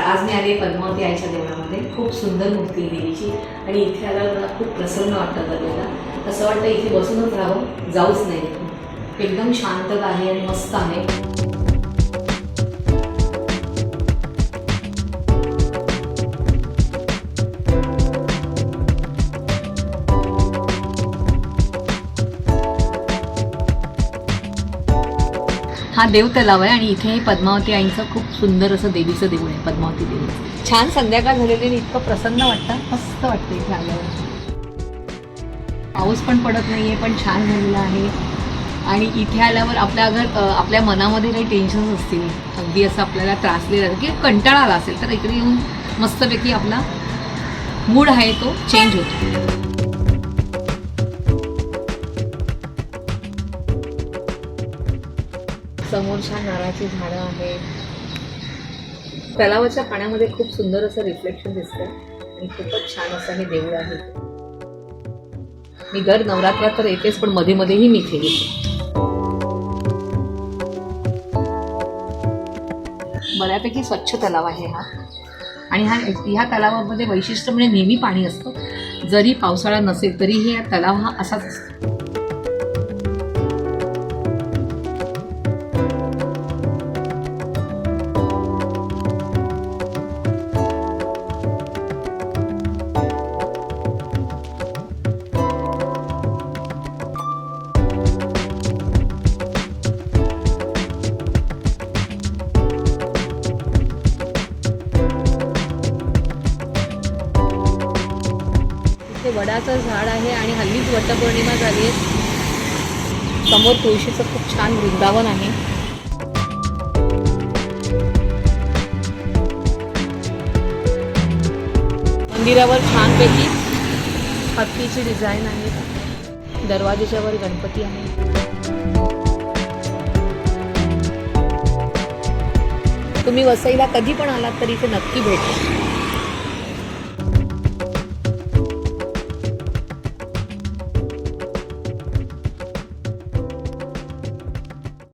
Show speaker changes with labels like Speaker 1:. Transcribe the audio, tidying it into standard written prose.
Speaker 1: आज मी आले पद्मावती आईच्या देवळामध्ये. खूप सुंदर मूर्ती आहे देवीची आणि इथे आल्यावर मला खूप प्रसन्न वाटतं दरवेळेला. असं वाटतं इथे बसूनच राहावं, जाऊच नाही. एकदम शांतता आहे आणि मस्त आहे. हा देव तलाव आहे आणि इथे पद्मावती आईचं खूप सुंदर असं देवीचं देऊळ आहे, पद्मावती देवी. छान संध्याकाळ झालेली, इतकं प्रसन्न वाटतं, मस्त वाटतं इथे आल्यावर. पाऊस पण पडत नाही आहे, पण छान झालेला आहे. आणि इथे आल्यावर आपल्या मनामध्ये काही टेन्शन असतील, अगदी असं आपल्याला त्रासलेलं की कंटाळा आला असेल तर इकडे येऊन मस्तपैकी आपला मूड आहे तो चेंज होतो. समोर छान नारळाची झाडं आहेत. तलावाच्या पाण्यामध्ये खूप सुंदर असं रिफ्लेक्शन दिसतं आणि खूपच छान असं हे देऊळ आहे. मी दर नवरात्रात तर येतेच, पण मध्ये मध्येही मी इथे येते. बऱ्यापैकी स्वच्छ तलाव आहे हा. आणि ह्या तलावामध्ये वैशिष्ट्य म्हणजे नेहमी पाणी असतं. जरी पावसाळा नसेल तरीही हा तलाव हा असाच असतो. वडाचं झाड आहे आणि हल्लीच वटपौर्णिमा झाली आहे. समोर तुळशीचं खूप छान वृंदावन आहे. मंदिरावर छानपैकी हत्तीची डिझाईन आहे. दरवाजाच्या वर गणपती आहे. तुम्ही वसईला कधी पण आलात तरी इथे नक्की भेटा.